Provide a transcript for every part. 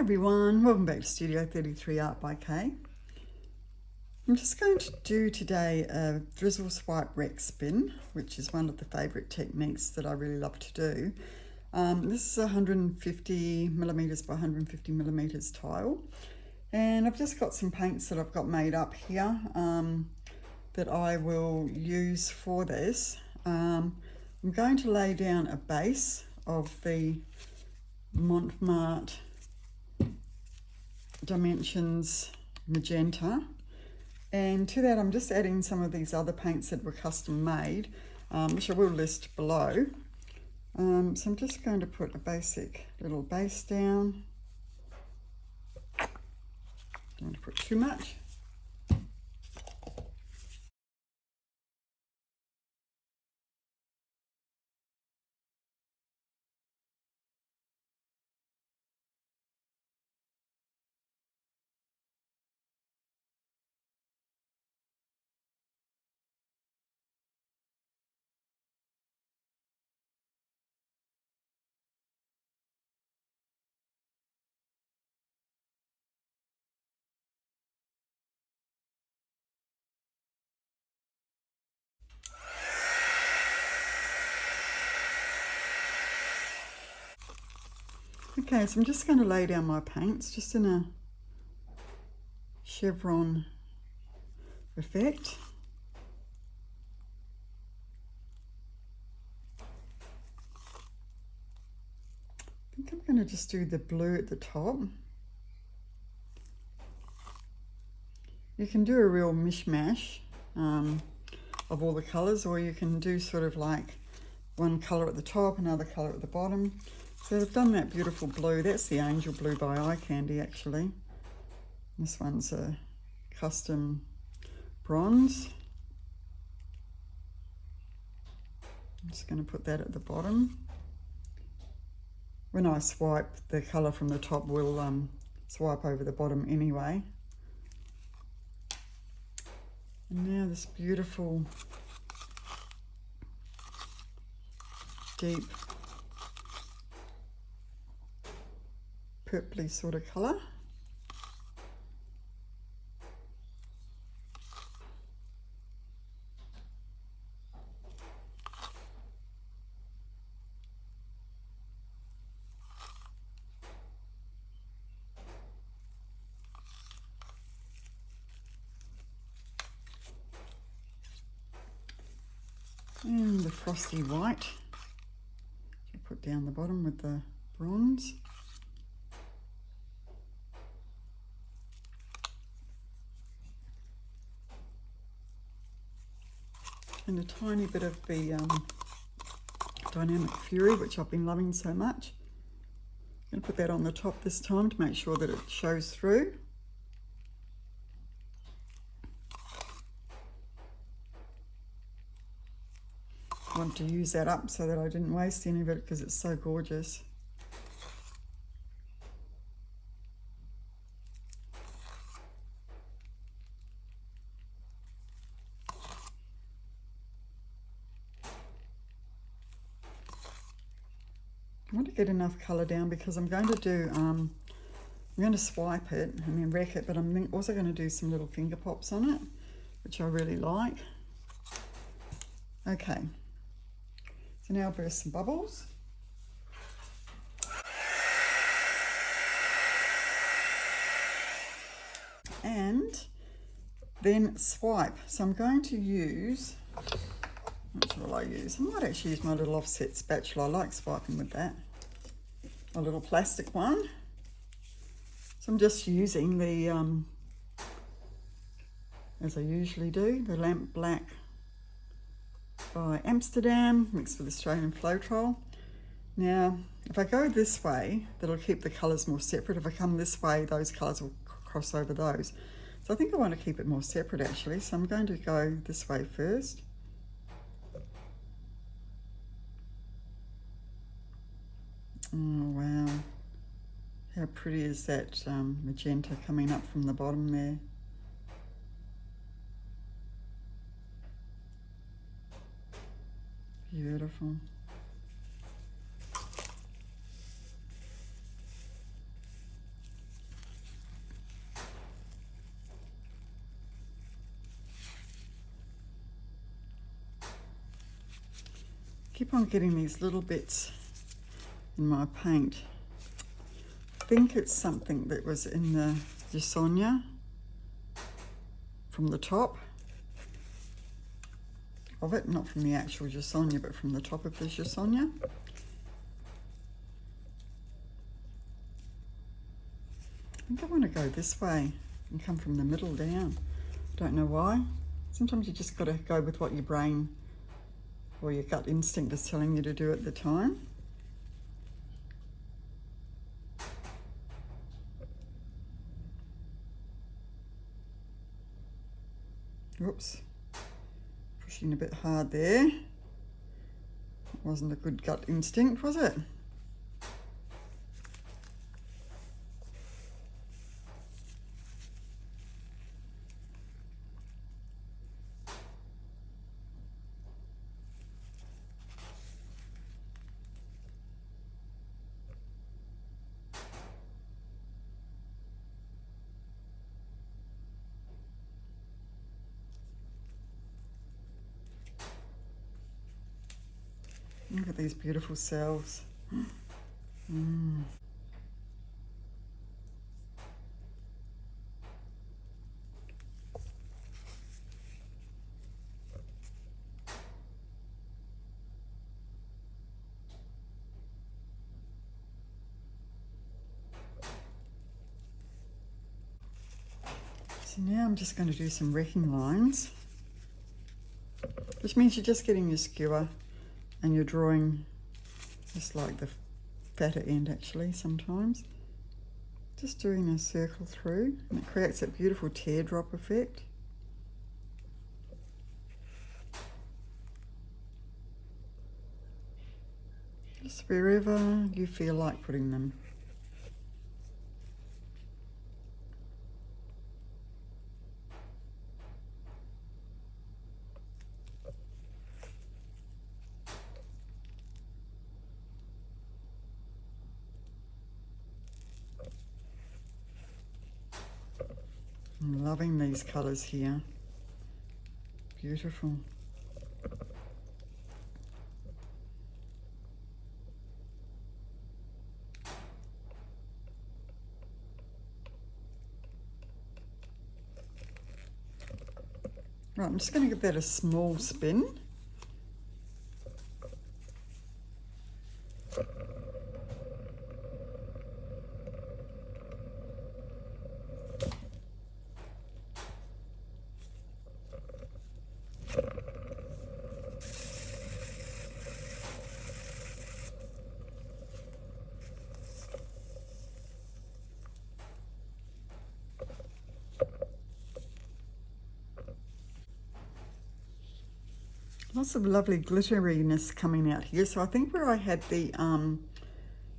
everyone, welcome back to Studio 33 Art by Kay. I'm just going to do today a drizzle swipe rec spin, which is one of the favourite techniques that I really love to do. This is a 150 millimetres by 150 millimetres tile, and I've just got some paints that I've got made up here that I will use for this. I'm going to lay down a base of the Mont Marte Dimensions Magenta, and to that I'm just adding some of these other paints that were custom made, which I will list below. So I'm just going to put a basic little base down. Don't want to put too much. Okay, so I'm just going to lay down my paints just in a chevron effect. I think I'm going to just do the blue at the top. You can do a real mishmash of all the colours, or you can do sort of like one colour at the top, another colour at the bottom. So I've done that beautiful blue. That's the Angel Blue by Eye Candy, actually. This one's a custom bronze. I'm just going to put that at the bottom. When I swipe, the colour from the top will swipe over the bottom anyway. And now this beautiful deep purpley sort of colour. And the frosty white, I'll put down the bottom with the bronze. And a tiny bit of the Dynamic Fury, which I've been loving so much. I'm going to put that on the top this time to make sure that it shows through. I want to use that up so that I didn't waste any of it because it's so gorgeous. I want to get enough colour down because I'm going to do, I'm going to swipe it and then wreck it, but I'm also going to do some little finger pops on it, which I really like. Okay, so now I'll burst some bubbles. And then swipe. So I'm going to use, what will I use? I might actually use my little offset spatula. I like swiping with that. A little plastic one. So I'm just using the, as I usually do, the Lamp Black by Amsterdam, mixed with Australian Floetrol. Now, if I go this way, that'll keep the colours more separate. If I come this way, those colours will cross over those. So I think I want to keep it more separate actually. So I'm going to go this way first. Oh wow, how pretty is that magenta coming up from the bottom there. Beautiful. keep on getting these little bits in my paint. I think it's something that was in the Gisonia from the top of it, not from the actual Gisonia, but from the top of the Gisonia. I think I want to go this way and come from the middle down. Don't know why. Sometimes you just got to go with what your brain or your gut instinct is telling you to do at the time. Oops, pushing a bit hard there. It wasn't a good gut instinct, was it? Look at these beautiful cells. So now I'm just going to do some wrecking lines, which means you're just getting your skewer and you're drawing just like the fatter end actually sometimes. Just doing a circle through, and it creates that beautiful teardrop effect. Just wherever you feel like putting them. I'm loving these colours here. Beautiful. Right, I'm just going to give that a small spin. Lots of lovely glitteriness coming out here. So I think where I had the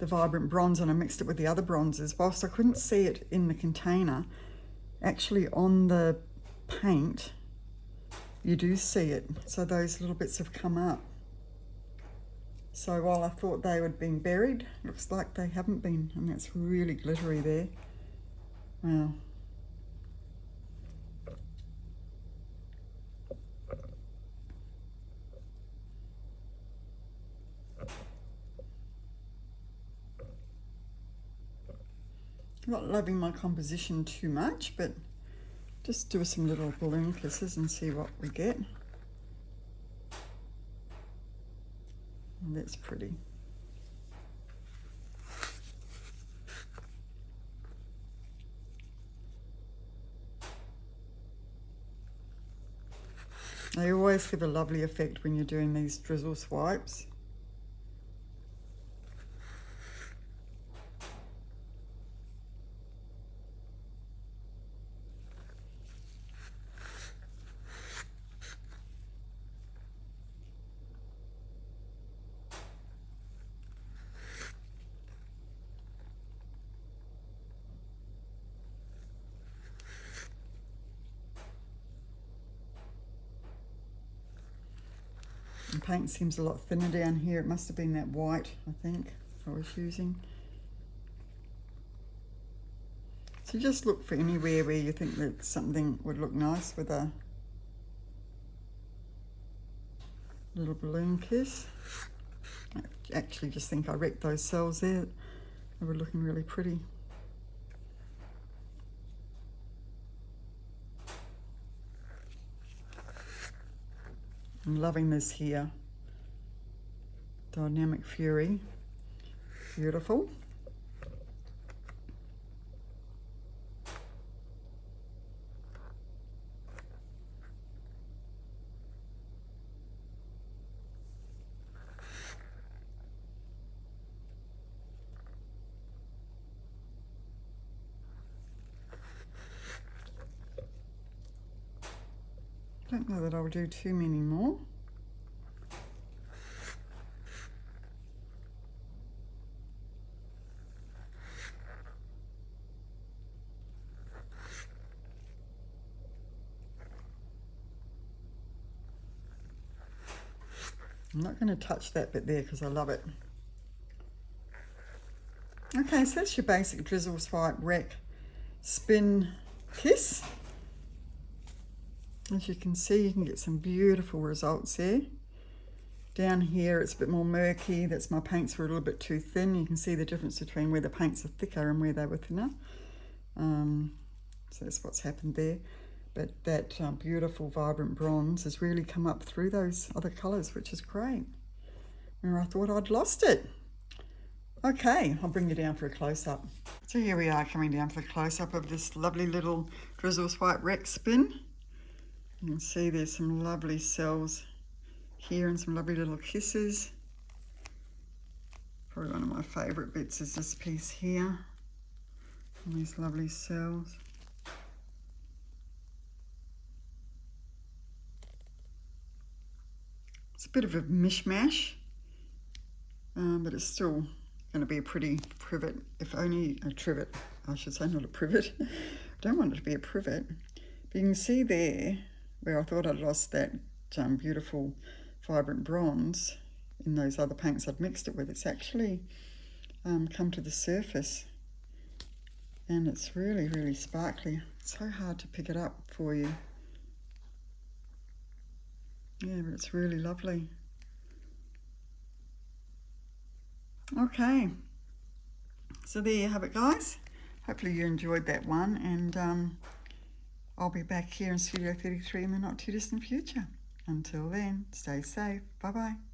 vibrant bronze and I mixed it with the other bronzes, whilst I couldn't see it in the container, actually on the paint you do see it. So those little bits have come up. So while I thought they would have been buried, looks like they haven't been, and that's really glittery there. Wow. I'm not loving my composition too much, but just do some little balloon kisses and see what we get. And that's pretty. They always give a lovely effect when you're doing these drizzle swipes. The paint seems a lot thinner down here. It must have been that white, I think, I was using. So just look for anywhere where you think that something would look nice with a little balloon kiss. I actually just think I wrecked those cells there. They were looking really pretty. I'm loving this here. Dynamic Fury. Beautiful. I don't know that I'll do too many more. I'm not going to touch that bit there because I love it. Okay, so that's your basic drizzle, swipe, wreck, spin, kiss. As you can see, you can get some beautiful results there. Down here it's a bit more murky. That's my paints were a little bit too thin. You can see the difference between where the paints are thicker and where they were thinner. So that's what's happened there. But that beautiful vibrant bronze has really come up through those other colours, which is great. Where I thought I'd lost it. Okay, I'll bring you down for a close-up. So here we are coming down for the close-up of this lovely little drizzle swipe wreck spin. You can see there's some lovely cells here and some lovely little kisses. Probably one of my favourite bits is this piece here. And these lovely cells. It's a bit of a mishmash, but it's still going to be a pretty privet, if only a trivet, I should say, not a privet. I don't want it to be a privet. But you can see there, where I thought I'd lost that beautiful vibrant bronze in those other paints I'd mixed it with, it's actually come to the surface. And it's really, really sparkly. It's so hard to pick it up for you. Yeah, but it's really lovely. Okay, so there you have it, guys. Hopefully you enjoyed that one, and I'll be back here in Studio 33 in the not too distant future. Until then, stay safe. Bye-bye.